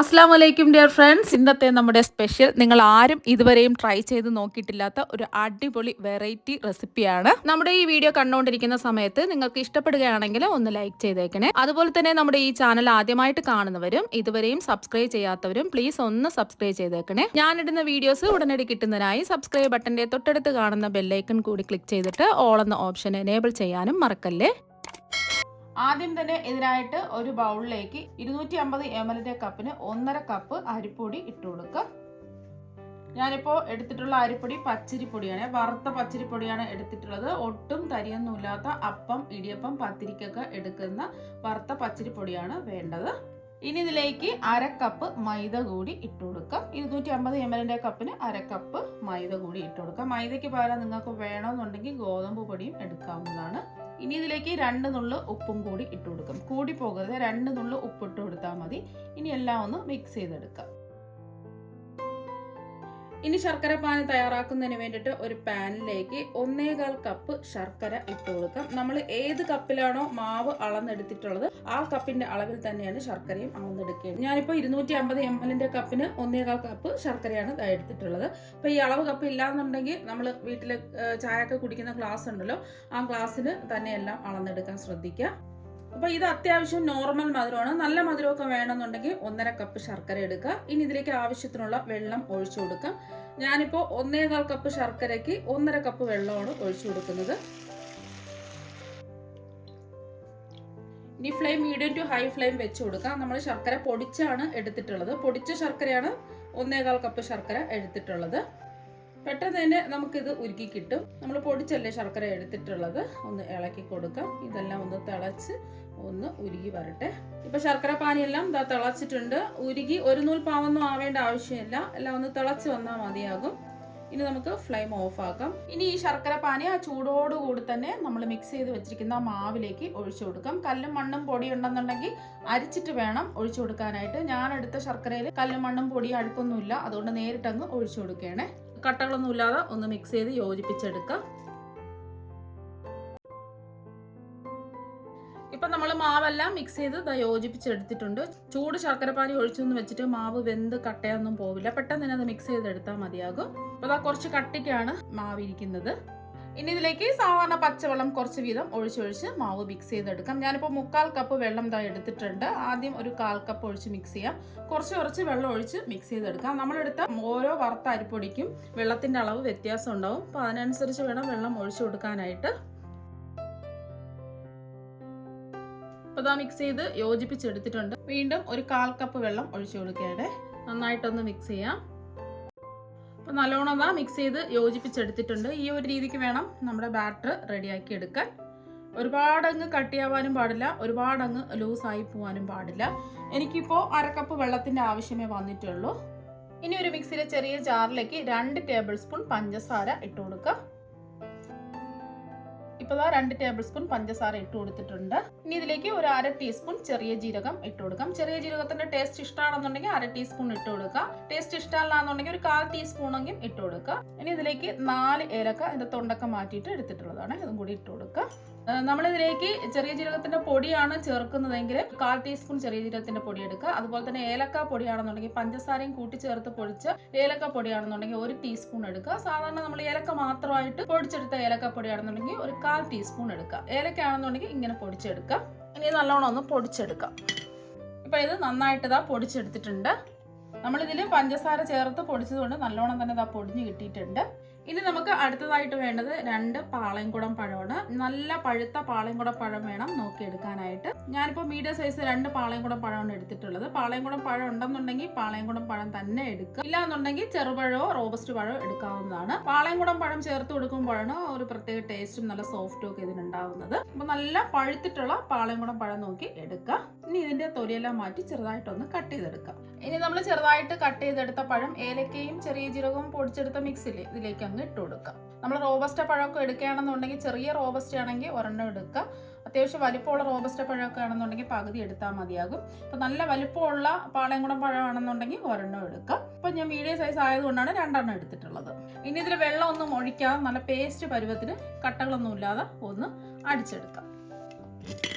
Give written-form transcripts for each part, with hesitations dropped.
അസ്സാം വലൈക്കും dear friends. ഇന്നത്തെ നമ്മുടെ സ്പെഷ്യൽ നിങ്ങൾ ആരും ഇതുവരെയും ട്രൈ ചെയ്ത് നോക്കിയിട്ടില്ലാത്ത ഒരു അടിപൊളി വെറൈറ്റി റെസിപ്പിയാണ്. നമ്മുടെ ഈ വീഡിയോ കണ്ടുകൊണ്ടിരിക്കുന്ന സമയത്ത് നിങ്ങൾക്ക് ഇഷ്ടപ്പെടുകയാണെങ്കിൽ ഒന്ന് ലൈക്ക് ചെയ്തേക്കണേ. അതുപോലെ തന്നെ നമ്മുടെ ഈ ചാനൽ ആദ്യമായിട്ട് കാണുന്നവരും ഇതുവരെയും സബ്സ്ക്രൈബ് ചെയ്യാത്തവരും പ്ലീസ് ഒന്ന് സബ്സ്ക്രൈബ് ചെയ്തേക്കണേ. ഞാനിടുന്ന വീഡിയോസ് ഉടനടി കിട്ടുന്നതിനായി സബ്സ്ക്രൈബ് ബട്ടന്റെ തൊട്ടടുത്ത് കാണുന്ന ബെല്ലൈക്കൺ കൂടി ക്ലിക്ക് ചെയ്തിട്ട് ഓൾ എന്ന ഓപ്ഷൻ എനേബിൾ ചെയ്യാനും മറക്കല്ലേ. ആദ്യം തന്നെ ഇതിനായിട്ട് ഒരു ബൗളിലേക്ക് 250 ml കപ്പിന് 1.5 കപ്പ് അരിപ്പൊടി ഇട്ട് കൊടുക്കുക. ഞാനിപ്പോൾ എടുത്തിട്ടുള്ള അരിപ്പൊടി പച്ചരിപ്പൊടിയാണ്, വറുത്ത പച്ചരിപ്പൊടിയാണ് എടുത്തിട്ടുള്ളത്. ഒട്ടും തരിയൊന്നുമില്ലാത്ത അപ്പം, ഇടിയപ്പം, പത്തിരിക്കൊക്കെ എടുക്കുന്ന വറുത്ത പച്ചരിപ്പൊടിയാണ് വേണ്ടത്. ഇനി ഇതിലേക്ക് 1/2 കപ്പ് മൈദ കൂടി ഇട്ട് കൊടുക്കാം. 250 ml കപ്പിന് 1/2 കപ്പ് മൈദ കൂടി ഇട്ട് കൊടുക്കാം. മൈദയ്ക്ക് പകരം നിങ്ങൾക്ക് വേണമെന്നുണ്ടെങ്കിൽ ഗോതമ്പ് പൊടിയും എടുക്കാവുന്നതാണ്. ഇനി ഇതിലേക്ക് 2 നുള്ളു ഉപ്പും കൂടി ഇട്ട് കൊടുക്കും. കൂടി പോകരുത്, 2 നുള്ളു ഉപ്പിട്ട് കൊടുത്താൽ മതി. ഇനി എല്ലാം ഒന്ന് മിക്സ് ചെയ്തെടുക്കാം. ഇനി ശർക്കര പാനി തയ്യാറാക്കുന്നതിന് വേണ്ടിയിട്ട് ഒരു പാനിലേക്ക് 1.25 കപ്പ് ശർക്കര ഇട്ട് കൊടുക്കാം. നമ്മൾ ഏത് കപ്പിലാണോ മാവ് അളന്നെടുത്തിട്ടുള്ളത് ആ കപ്പിന്റെ അളവിൽ തന്നെയാണ് ശർക്കരയും അളന്നെടുക്കേണ്ടത്. ഞാനിപ്പോൾ 250 ml കപ്പിന് 1.25 കപ്പ് ശർക്കരയാണ് എടുത്തിട്ടുള്ളത്. അപ്പോൾ ഈ അളവ് കപ്പ് ഇല്ലാന്നുണ്ടെങ്കിൽ നമ്മൾ വീട്ടിൽ ചായയൊക്കെ കുടിക്കുന്ന ഗ്ലാസ് ഉണ്ടല്ലോ, ആ ഗ്ലാസ്സിന് തന്നെ എല്ലാം അളന്നെടുക്കാൻ ശ്രദ്ധിക്കുക. അപ്പോൾ ഇത് അത്യാവശ്യം നോർമൽ മധുരമാണ്. നല്ല മധുരമൊക്കെ വേണമെന്നുണ്ടെങ്കിൽ 1.5 കപ്പ് ശർക്കര എടുക്കുക. ഇനി ഇതിലേക്ക് ആവശ്യത്തിനുള്ള വെള്ളം ഒഴിച്ചു കൊടുക്കാം. ഞാനിപ്പോൾ 1.25 കപ്പ് ശർക്കരയ്ക്ക് 1.5 കപ്പ് വെള്ളമാണ് ഒഴിച്ചു കൊടുക്കുന്നത്. ഇനി flame medium to high flame വെച്ച് കൊടുക്കാം. നമ്മൾ ശർക്കര പൊടിച്ചാണ് എടുത്തിട്ടുള്ളത്. പൊടിച്ച ശർക്കരയാണ് 1.25 കപ്പ് ശർക്കര എടുത്തിട്ടുള്ളത്. പെട്ടെന്ന് തന്നെ നമുക്കിത് ഉരുക്കി കിട്ടും. നമ്മൾ പൊടിച്ചല്ലേ ശർക്കര എടുത്തിട്ടുള്ളത്. ഒന്ന് ഇളക്കി കൊടുക്കാം. ഇതെല്ലാം ഒന്ന് തിളച്ച് ഒന്ന് ഉരുകി വരട്ടെ. ഇപ്പൊ ശർക്കര പാനിയെല്ലാം ഇതാ തിളച്ചിട്ടുണ്ട്. ഉരുകി ഒരു നൂൽ പാവൊന്നും ആവേണ്ട ആവശ്യമില്ല, എല്ലാം ഒന്ന് തിളച്ച് വന്നാൽ മതിയാകും. ഇനി നമുക്ക് ഫ്ലെയിം ഓഫ് ആക്കാം. ഇനി ഈ ശർക്കര പാനി ആ ചൂടോടുകൂടി തന്നെ നമ്മൾ മിക്സ് ചെയ്ത് വെച്ചിരിക്കുന്ന മാവിലേക്ക് ഒഴിച്ചു കൊടുക്കാം. കല്ലും മണ്ണും പൊടി ഉണ്ടെന്നുണ്ടെങ്കിൽ അരിച്ചിട്ട് വേണം ഒഴിച്ചു കൊടുക്കാനായിട്ട്. ഞാൻ എടുത്ത ശർക്കരയിൽ കല്ലും മണ്ണും പൊടി അഴുക്കൊന്നുമില്ല, അതുകൊണ്ട് നേരിട്ടങ്ങ് ഒഴിച്ചു കൊടുക്കുകയാണേ. കട്ടകളൊന്നുമില്ലാതെ ഒന്ന് മിക്സ് ചെയ്ത് യോജിപ്പിച്ചെടുക്കാം. ഇപ്പൊ നമ്മൾ മാവെല്ലാം മിക്സ് ചെയ്ത് യോജിപ്പിച്ചെടുത്തിട്ടുണ്ട്. ചൂട് ശർക്കരപ്പാനി ഒഴിച്ചൊന്നും വെച്ചിട്ട് മാവ് വെന്ത് കട്ടയൊന്നും പോവില്ല. പെട്ടെന്ന് തന്നെ അത് മിക്സ് ചെയ്തെടുത്താൽ മതിയാകും. അപ്പൊ കുറച്ച് കട്ടിക്കാണ് മാവിരിക്കുന്നത്. ഇനി ഇതിലേക്ക് സാധാരണ പച്ചവെള്ളം കുറച്ച് വീതം ഒഴിച്ചൊഴിച്ച് മാവ് മിക്സ് ചെയ്തെടുക്കാം. ഞാനിപ്പോൾ 3/4 കപ്പ് വെള്ളം എടുത്തിട്ടുണ്ട്. ആദ്യം ഒരു 1/4 കപ്പ് ഒഴിച്ച് മിക്സ് ചെയ്യാം. കുറച്ച് വെള്ളം ഒഴിച്ച് മിക്സ് ചെയ്തെടുക്കാം. നമ്മളെടുത്ത ഓരോ വറുത്ത അരിപ്പൊടിക്കും വെള്ളത്തിന്റെ അളവ് വ്യത്യാസം ഉണ്ടാവും. അപ്പോൾ അതിനനുസരിച്ച് വേണം വെള്ളം ഒഴിച്ചു കൊടുക്കാനായിട്ട്. അപ്പോൾ ഇതാ മിക്സ് ചെയ്ത് യോജിപ്പിച്ചെടുത്തിട്ടുണ്ട്. വീണ്ടും ഒരു 1/4 കപ്പ് വെള്ളം ഒഴിച്ചു കൊടുക്കുകയാണ്. നന്നായിട്ടൊന്ന് മിക്സ് ചെയ്യാം. അപ്പോൾ നല്ലോണം മിക്സ് ചെയ്ത് യോജിപ്പിച്ചെടുത്തിട്ടുണ്ട്. ഈ ഒരു രീതിക്ക് വേണം നമ്മുടെ ബാറ്റർ റെഡിയാക്കി എടുക്കാൻ. ഒരുപാടങ്ങ് കട്ടിയാവാനും പാടില്ല, ഒരുപാടങ്ങ് ലൂസായി പോവാനും പാടില്ല. എനിക്കിപ്പോൾ 1/2 കപ്പ് വെള്ളത്തിൻ്റെ ആവശ്യമേ വന്നിട്ടുള്ളൂ. ഇനി ഒരു മിക്സിയിലെ ചെറിയ ജാറിലേക്ക് 2 ടേബിൾ സ്പൂൺ പഞ്ചസാര ഇട്ട് കൊടുക്കുക. ഇപ്പോൾ 2 ടേബിൾ സ്പൂൺ പഞ്ചസാര ഇട്ട് കൊടുത്തിട്ടുണ്ട്. ഇനി ഇതിലേക്ക് ഒരു 1/2 ടീസ്പൂൺ ചെറിയ ജീരകം ഇട്ട് കൊടുക്കാം. ചെറിയ ജീരകത്തിന്റെ ടേസ്റ്റ് ഇഷ്ടമാണെന്നുണ്ടെങ്കിൽ 1/2 ടീസ്പൂൺ ഇട്ട് കൊടുക്കുക. ടേസ്റ്റ് ഇഷ്ടമല്ലാന്നുണ്ടെങ്കിൽ ഒരു 1/4 ടീസ്പൂണെങ്കിലും ഇട്ട് കൊടുക്കുക. ഇനി ഇതിലേക്ക് 4 ഏലക്ക അതിന്റെ തൊണ്ടൊക്കെ മാറ്റിയിട്ട് എടുത്തിട്ടുള്ളതാണ്, ഇതും കൂടി ഇട്ട് കൊടുക്കുക. നമ്മളിതിലേക്ക് ചെറിയ ജീരകത്തിന്റെ പൊടിയാണ് ചേർക്കുന്നതെങ്കിൽ 1/4 ടീസ്പൂൺ ചെറിയ ജീരകത്തിന്റെ പൊടി എടുക്കുക. അതുപോലെ തന്നെ ഏലക്ക പൊടിയാണെന്നുണ്ടെങ്കിൽ പഞ്ചസാരയും കൂട്ടി ചേർത്ത് പൊടിച്ച ഏലക്ക പൊടിയാണെന്നുണ്ടെങ്കിൽ 1 ടീസ്പൂൺ എടുക്കുക. സാധാരണ നമ്മൾ ഏലക്ക മാത്രമായിട്ട് പൊടിച്ചെടുത്ത ഏലക്ക പൊടിയാണെന്നുണ്ടെങ്കിൽ ഒരു 1/4 ടീസ്പൂൺ എടുക്കുക. ഏലക്ക ആണെന്നുണ്ടെങ്കിൽ ഇങ്ങനെ പൊടിച്ചെടുക്കാം. ഇനി നല്ലോണം ഒന്ന് പൊടിച്ചെടുക്കാം. ഇപ്പൊ ഇത് നന്നായിട്ട് പൊടിച്ചെടുത്തിട്ടുണ്ട്. നമ്മളിതിൽ പഞ്ചസാര ചേർത്ത് പൊടിച്ചതുകൊണ്ട് നല്ലോണം തന്നെ പൊടിഞ്ഞ് കിട്ടിയിട്ടുണ്ട്. ഇനി നമുക്ക് അടുത്തതായിട്ട് വേണ്ടത് 2 പാളയംകുടം പഴമാണ്. നല്ല പഴുത്ത പാളയംകുടം പഴം വേണം നോക്കിയെടുക്കാനായിട്ട്. ഞാനിപ്പോൾ മീഡിയം സൈസ് 2 പാളയംകുടം പഴമാണ് എടുത്തിട്ടുള്ളത്. പാളയംകുടം പഴം ഉണ്ടെന്നുണ്ടെങ്കിൽ പാളയംകുടം പഴം തന്നെ എടുക്കുക. ഇല്ലാന്നുണ്ടെങ്കിൽ ചെറുപഴമോ റോബസ്റ്റ് പഴമോ എടുക്കാവുന്നതാണ്. പാളയംകുടം പഴം ചേർത്ത് കൊടുക്കുമ്പോഴാണ് ഒരു പ്രത്യേക ടേസ്റ്റും നല്ല സോഫ്റ്റും ഒക്കെ ഇതിനുണ്ടാവുന്നത്. അപ്പോൾ നല്ല പഴുത്തിട്ടുള്ള പാളയംകുടം പഴം നോക്കി എടുക്കുക. ഇനി ഇതിന്റെ തൊലിയെല്ലാം മാറ്റി ചെറുതായിട്ടൊന്ന് കട്ട് ചെയ്തെടുക്കാം. ഇനി നമ്മൾ ചെറുതായിട്ട് കട്ട് ചെയ്തെടുത്ത പഴം ഏലക്കയും ചെറിയ ജീരകവും പൊടിച്ചെടുത്ത മിക്സില് ഇതിലേക്ക് അങ്ങ് ഇട്ട് കൊടുക്കാം. നമ്മൾ റോബസ്റ്റ പഴമൊക്കെ എടുക്കുകയാണെന്നുണ്ടെങ്കിൽ ചെറിയ റോബസ്റ്റ ആണെങ്കിൽ ഒരെണ്ണം എടുക്കുക. അത്യാവശ്യം വലിപ്പമുള്ള റോബസ്റ്റ പഴമൊക്കെ ആണെന്നുണ്ടെങ്കിൽ പകുതി എടുത്താൽ മതിയാകും. അപ്പോൾ നല്ല വലിപ്പമുള്ള പാളയംകുടം പഴമാണെന്നുണ്ടെങ്കിൽ ഒരെണ്ണം എടുക്കുക. അപ്പോൾ ഞാൻ മീഡിയം സൈസ് ആയതുകൊണ്ടാണ് 2 എണ്ണം എടുത്തിട്ടുള്ളത്. ഇനി ഇതിൽ വെള്ളം ഒന്നും ഒഴിക്കാതെ നല്ല പേസ്റ്റ് പരുവത്തിന് കട്ടകളൊന്നും ഇല്ലാതെ ഒന്ന് അടിച്ചെടുക്കാം.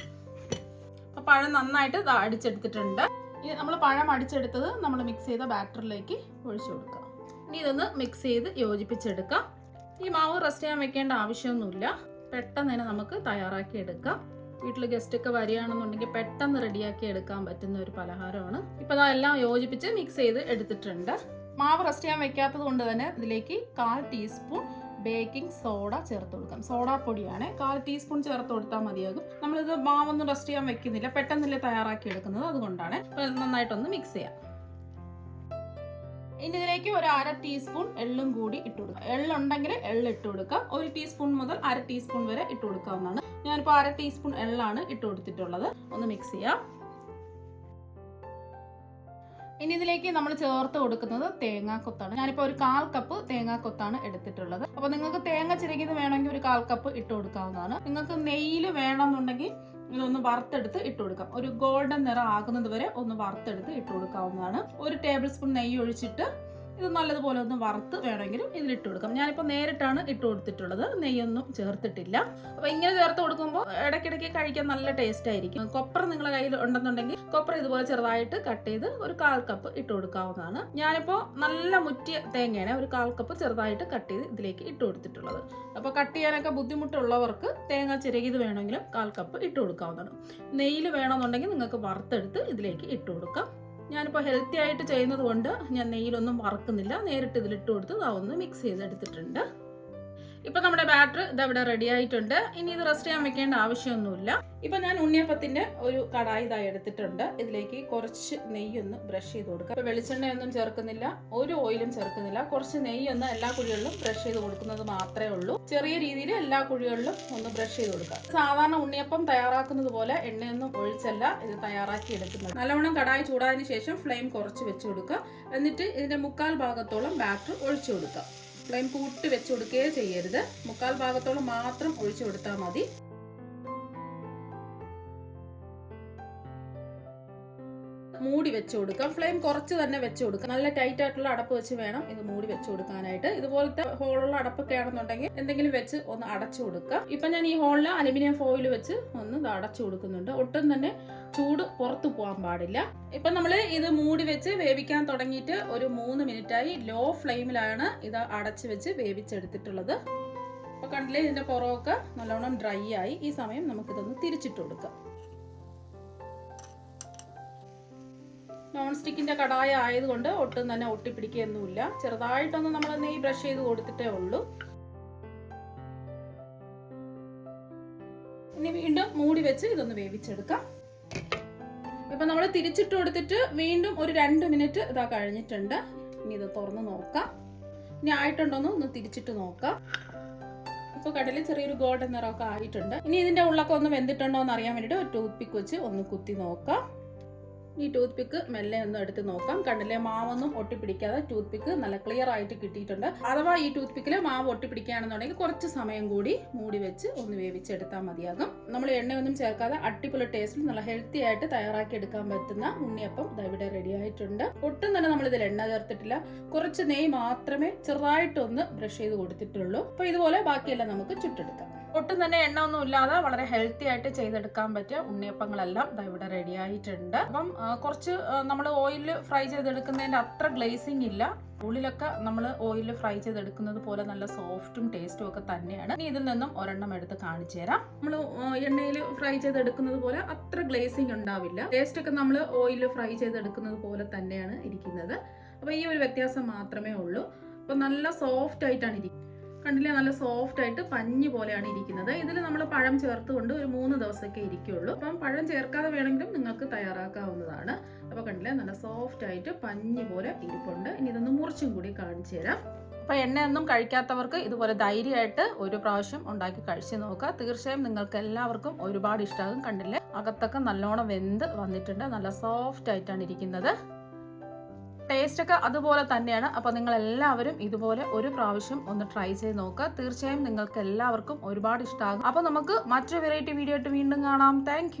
അപ്പോൾ പഴം നന്നായിട്ട് അടിച്ചെടുത്തിട്ടുണ്ട്. ഇനി നമ്മൾ പഴം അടിച്ചെടുത്തത് നമ്മൾ മിക്സ് ചെയ്ത ബാറ്ററിലേക്ക് ഒഴിച്ചു കൊടുക്കാം. ഇനി ഇതൊന്ന് മിക്സ് ചെയ്ത് യോജിപ്പിച്ചെടുക്കാം. ഈ മാവ് റെസ്റ്റ് ചെയ്യാൻ വെക്കേണ്ട ആവശ്യമൊന്നുമില്ല, പെട്ടെന്ന് തന്നെ നമുക്ക് തയ്യാറാക്കി എടുക്കാം. വീട്ടിൽ ഗസ്റ്റ് ഒക്കെ വരികയാണെന്നുണ്ടെങ്കിൽ പെട്ടെന്ന് റെഡിയാക്കി എടുക്കാൻ പറ്റുന്ന ഒരു പലഹാരമാണ്. ഇപ്പം അതെല്ലാം യോജിപ്പിച്ച് മിക്സ് ചെയ്ത് എടുത്തിട്ടുണ്ട്. മാവ് റെസ്റ്റ് ചെയ്യാൻ വെക്കാത്തത് കൊണ്ട് തന്നെ ഇതിലേക്ക് 1/4 ടീസ്പൂൺ ബേക്കിംഗ് സോഡ ചേർത്ത് കൊടുക്കാം. സോഡാപ്പൊടിയാണ്, 1/4 ടീസ്പൂൺ ചേർത്ത് കൊടുത്താൽ മതിയാകും. നമ്മളിത് മാവൊന്നും റെസ്റ്റ് ചെയ്യാൻ വെക്കുന്നില്ല, പെട്ടെന്നല്ലേ തയ്യാറാക്കി എടുക്കുന്നത്, അതുകൊണ്ടാണ്. നന്നായിട്ടൊന്ന് മിക്സ് ചെയ്യാം. ഇനി ഇതിലേക്ക് ഒരു 1/2 ടീസ്പൂൺ എള്ളും കൂടി ഇട്ട് കൊടുക്കാം. എള്ളുണ്ടെങ്കിൽ എള്ള് ഇട്ട് കൊടുക്കാം. 1 ടീസ്പൂൺ മുതൽ 1/2 ടീസ്പൂൺ വരെ ഇട്ട് കൊടുക്കാവുന്നതാണ്. ഞാനിപ്പോൾ 1/2 ടീസ്പൂൺ എള്ളാണ് ഇട്ട് കൊടുത്തിട്ടുള്ളത്. ഒന്ന് മിക്സ് ചെയ്യാം. ഇനി ഇതിലേക്ക് നമ്മൾ ചേർത്ത് കൊടുക്കുന്നത് തേങ്ങാക്കൊത്താണ്. ഞാനിപ്പോൾ ഒരു 1/4 കപ്പ് തേങ്ങാക്കൊത്താണ് എടുത്തിട്ടുള്ളത്. അപ്പോൾ നിങ്ങൾക്ക് തേങ്ങ ചിരകിയത് വേണമെങ്കിൽ ഒരു 1/4 കപ്പ് ഇട്ട് കൊടുക്കാവുന്നതാണ്. നിങ്ങൾക്ക് നെയ്യിൽ വേണമെന്നുണ്ടെങ്കിൽ ഇതൊന്ന് വറുത്തെടുത്ത് ഇട്ട് കൊടുക്കാം. ഒരു ഗോൾഡൻ നിറം ആകുന്നത് വരെ ഒന്ന് വറുത്തെടുത്ത് ഇട്ട് കൊടുക്കാവുന്നതാണ്. 1 ടേബിൾ സ്പൂൺ നെയ്യ് ഒഴിച്ചിട്ട് ഇത് നല്ലതുപോലെ ഒന്ന് വറുത്ത് വേണമെങ്കിലും ഇതിലിട്ട് കൊടുക്കാം. ഞാനിപ്പോൾ നേരിട്ടാണ് ഇട്ട് കൊടുത്തിട്ടുള്ളത്, നെയ്യൊന്നും ചേർത്തിട്ടില്ല. അപ്പോൾ ഇങ്ങനെ ചേർത്ത് കൊടുക്കുമ്പോൾ ഇടയ്ക്കിടയ്ക്ക് കഴിക്കാൻ നല്ല ടേസ്റ്റ് ആയിരിക്കും. കൊപ്ര നിങ്ങളുടെ കയ്യിൽ ഉണ്ടെന്നുണ്ടെങ്കിൽ കൊപ്ര ഇതുപോലെ ചെറുതായിട്ട് കട്ട് ചെയ്ത് ഒരു 1/4 കപ്പ് ഇട്ട് കൊടുക്കാവുന്നതാണ്. ഞാനിപ്പോൾ നല്ല മുറ്റിയ തേങ്ങയാണ് ഒരു 1/4 കപ്പ് ചെറുതായിട്ട് കട്ട് ചെയ്ത് ഇതിലേക്ക് ഇട്ട് കൊടുത്തിട്ടുള്ളത്. അപ്പോൾ കട്ട് ചെയ്യാനൊക്കെ ബുദ്ധിമുട്ടുള്ളവർക്ക് തേങ്ങ ചിരകിയത് വേണമെങ്കിലും 1/4 കപ്പ് ഇട്ട് കൊടുക്കാവുന്നതാണ്. നെയ്യിൽ വേണമെന്നുണ്ടെങ്കിൽ നിങ്ങൾക്ക് വറുത്തെടുത്ത് ഇതിലേക്ക് ഇട്ട് കൊടുക്കാം. ഞാനിപ്പോൾ ഹെൽത്തി ആയിട്ട് ചെയ്യുന്നത് കൊണ്ട് ഞാൻ നെയ്യിലൊന്നും വറക്കുന്നില്ല, നേരിട്ട് ഇതിലിട്ട് കൊടുത്ത് അതൊന്ന് മിക്സ് ചെയ്തെടുത്തിട്ടുണ്ട്. ഇപ്പം നമ്മുടെ ബാറ്റർ ഇതവിടെ റെഡി ആയിട്ടുണ്ട്. ഇനി ഇത് റെസ്റ്റ് ചെയ്യാൻ വെക്കേണ്ട ആവശ്യമൊന്നുമില്ല. ഇപ്പം ഞാൻ ഉണ്ണിയപ്പത്തിൻ്റെ ഒരു കടായി ഇതായി എടുത്തിട്ടുണ്ട്. ഇതിലേക്ക് കുറച്ച് നെയ്യൊന്ന് ബ്രഷ് ചെയ്ത് കൊടുക്കുക. ഇപ്പം വെളിച്ചെണ്ണയൊന്നും ചേർക്കുന്നില്ല, ഒരു ഓയിലും ചേർക്കുന്നില്ല. കുറച്ച് നെയ്യൊന്ന് എല്ലാ കുഴികളിലും ബ്രഷ് ചെയ്ത് കൊടുക്കുന്നത് മാത്രമേ ഉള്ളൂ. ചെറിയ രീതിയിൽ എല്ലാ കുഴികളിലും ഒന്ന് ബ്രഷ് ചെയ്ത് കൊടുക്കുക. സാധാരണ ഉണ്ണിയപ്പം തയ്യാറാക്കുന്നത് പോലെ എണ്ണയൊന്നും ഒഴിച്ചല്ല ഇത് തയ്യാറാക്കി എടുക്കുന്നത്. നല്ലവണ്ണം കടായി ചൂടായതിനു ശേഷം ഫ്ലെയിം കുറച്ച് വെച്ച് കൊടുക്കുക. എന്നിട്ട് ഇതിൻ്റെ 1/4 ഭാഗത്തോളം ബാറ്റർ ഒഴിച്ചു കൊടുക്കുക. ഫ്ലെയിം കൂട്ടി വെച്ച് കൊടുക്കുകയേ ചെയ്യരുത്, 1/4 ഭാഗത്തോളം മാത്രം ഒഴിച്ചു കൊടുത്താൽ മതി. മൂടി വെച്ച് കൊടുക്കാം. ഫ്ലെയിം കുറച്ച് തന്നെ വെച്ച് കൊടുക്കാം. നല്ല ടൈറ്റ് ആയിട്ടുള്ള അടപ്പ് വെച്ച് വേണം ഇത് മൂടി വെച്ച് കൊടുക്കാനായിട്ട്. ഇതുപോലത്തെ ഹോളുള്ള അടപ്പൊക്കെ ആണെന്നുണ്ടെങ്കിൽ എന്തെങ്കിലും വെച്ച് ഒന്ന് അടച്ചു കൊടുക്കുക. ഇപ്പൊ ഞാൻ ഈ ഹോളിൽ അലുമിനിയം ഫോയിൽ വെച്ച് ഒന്ന് ഇത് അടച്ചു കൊടുക്കുന്നുണ്ട്. ഒട്ടും തന്നെ ചൂട് പുറത്തു പോകാൻ പാടില്ല. ഇപ്പൊ നമ്മൾ ഇത് മൂടി വെച്ച് വേവിക്കാൻ തുടങ്ങിയിട്ട് ഒരു 3 മിനിറ്റായി. ലോ ഫ്ലെയിമിലാണ് ഇത് അടച്ചു വെച്ച് വേവിച്ചെടുത്തിട്ടുള്ളത്. അപ്പൊ കണ്ടില്ലേ, ഇതിന്റെ പുറമൊക്കെ നല്ലോണം ഡ്രൈ ആയി. ഈ സമയം നമുക്കിതൊന്ന് തിരിച്ചിട്ട് കൊടുക്കാം. നോൺ സ്റ്റിക്കിന്റെ കടായ ആയതുകൊണ്ട് ഒട്ടും തന്നെ ഒട്ടിപ്പിടിക്കുകയൊന്നുമില്ല. ചെറുതായിട്ടൊന്ന് നമ്മൾ നെയ്യ് ബ്രഷ് ചെയ്ത് കൊടുത്തിട്ടേ ഉള്ളൂ. ഇനി വീണ്ടും മൂടി വെച്ച് ഇതൊന്ന് വേവിച്ചെടുക്കാം. ഇപ്പൊ നമ്മൾ തിരിച്ചിട്ട് കൊടുത്തിട്ട് വീണ്ടും ഒരു 2 മിനിറ്റ് ഇതാ കഴിഞ്ഞിട്ടുണ്ട്. ഇനി ഇത് തുറന്ന് നോക്കാം. ഇനി ആയിട്ടുണ്ടോന്ന് ഒന്ന് തിരിച്ചിട്ട് നോക്കാം. ഇപ്പൊ കടലിൽ ചെറിയൊരു ഗോൾഡൻ നിറമൊക്കെ ആയിട്ടുണ്ട്. ഇനി ഇതിന്റെ ഉള്ളൊക്കെ ഒന്ന് വെന്തിട്ടുണ്ടോ എന്ന് അറിയാൻ വേണ്ടിയിട്ട് ഒരു ടൂത്ത് പിക്ക് വെച്ച് ഒന്ന് കുത്തി നോക്കാം. ഈ ടൂത്ത് പിക്ക് മെല്ലെ ഒന്ന് എടുത്ത് നോക്കാം. കണ്ടില്ലേ, മാവൊന്നും ഒട്ടിപ്പിടിക്കാതെ ടൂത്ത് പിക്ക് നല്ല ക്ലിയർ ആയിട്ട് കിട്ടിയിട്ടുണ്ട്. അഥവാ ഈ ടൂത്ത് പിക്കിൽ മാവ് ഒട്ടിപ്പിടിക്കുകയാണെന്നുണ്ടെങ്കിൽ കുറച്ച് സമയം കൂടി മൂടി വെച്ച് ഒന്ന് വേവിച്ചെടുത്താൽ മതിയാകും. നമ്മൾ എണ്ണയൊന്നും ചേർക്കാതെ അടിപൊളി ടേസ്റ്റിൽ നല്ല ഹെൽത്തി ആയിട്ട് തയ്യാറാക്കി എടുക്കാൻ പറ്റുന്ന ഉണ്ണിയപ്പം ഇവിടെ റെഡി ആയിട്ടുണ്ട്. ഒട്ടും തന്നെ നമ്മൾ ഇതിൽ എണ്ണ ചേർത്തിട്ടില്ല, കുറച്ച് നെയ്യ് മാത്രമേ ചെറുതായിട്ടൊന്ന് ബ്രഷ് ചെയ്ത് കൊടുത്തിട്ടുള്ളൂ. അപ്പൊ ഇതുപോലെ ബാക്കിയെല്ലാം നമുക്ക് ചുട്ടെടുക്കാം. ഒട്ടും തന്നെ എണ്ണ ഒന്നും ഇല്ലാതെ വളരെ ഹെൽത്തി ആയിട്ട് ചെയ്തെടുക്കാൻ പറ്റിയ ഉണ്ണിയപ്പങ്ങളെല്ലാം ഇവിടെ റെഡി ആയിട്ടുണ്ട്. അപ്പം കുറച്ച് നമ്മൾ ഓയിലിൽ ഫ്രൈ ചെയ്തെടുക്കുന്നതിൻ്റെ അത്ര ഗ്ലേസിംഗ് ഇല്ല. ഉള്ളിലൊക്കെ നമ്മൾ ഓയിലിൽ ഫ്രൈ ചെയ്തെടുക്കുന്നത് പോലെ നല്ല സോഫ്റ്റും ടേസ്റ്റും ഒക്കെ തന്നെയാണ്. ഇനി ഇതിൽ നിന്നും ഒരെണ്ണം എടുത്ത് കാണിച്ചു തരാം. നമ്മൾ എണ്ണയിൽ ഫ്രൈ ചെയ്തെടുക്കുന്നത് പോലെ അത്ര ഗ്ലേസിംഗ് ഉണ്ടാവില്ല. ടേസ്റ്റ് ഒക്കെ നമ്മൾ ഓയിലിൽ ഫ്രൈ ചെയ്തെടുക്കുന്നത് പോലെ തന്നെയാണ് ഇരിക്കുന്നത്. അപ്പോൾ ഈ ഒരു വ്യത്യാസം മാത്രമേ ഉള്ളൂ. അപ്പോൾ നല്ല സോഫ്റ്റ് ആയിട്ടാണ് ഇരിക്കുന്നത്. കണ്ടില്ലേ, നല്ല സോഫ്റ്റ് ആയിട്ട് പഞ്ഞി പോലെയാണ് ഇരിക്കുന്നത്. ഇതിൽ നമ്മൾ പഴം ചേർത്തുകൊണ്ട് ഒരു 3 ദിവസമൊക്കെ ഇരിക്കുള്ളൂ. അപ്പം പഴം ചേർക്കാതെ വേണമെങ്കിലും നിങ്ങൾക്ക് തയ്യാറാക്കാവുന്നതാണ്. അപ്പോൾ കണ്ടില്ലേ, നല്ല സോഫ്റ്റ് ആയിട്ട് പഞ്ഞി പോലെ ഇരിപ്പുണ്ട്. ഇനി ഇതൊന്ന് മുറിച്ചും കൂടി കാണിച്ചു തരാം. അപ്പോൾ എണ്ണയൊന്നും കഴിക്കാത്തവർക്ക് ഇതുപോലെ ധൈര്യമായിട്ട് ഒരു പ്രാവശ്യം ഉണ്ടാക്കി കഴിച്ച് നോക്കുക. തീർച്ചയായും നിങ്ങൾക്ക് എല്ലാവർക്കും ഒരുപാട് ഇഷ്ടമാകും. കണ്ടില്ലേ, അകത്തൊക്കെ നല്ലോണം വെന്ത് വന്നിട്ടുണ്ട്. നല്ല സോഫ്റ്റ് ആയിട്ടാണ് ഇരിക്കുന്നത്. ടേസ്റ്റ് ഒക്കെ അതുപോലെ തന്നെയാണ്. അപ്പോൾ നിങ്ങൾ എല്ലാവരും ഇതുപോലെ ഒരു പ്രാവശ്യം ഒന്ന് ട്രൈ ചെയ്ത് നോക്കുക. തീർച്ചയായും നിങ്ങൾക്ക് എല്ലാവർക്കും ഒരുപാട് ഇഷ്ടമാകും. അപ്പോൾ നമുക്ക് മറ്റൊരു വെറൈറ്റി വീഡിയോ ആയിട്ട് വീണ്ടും കാണാം. താങ്ക്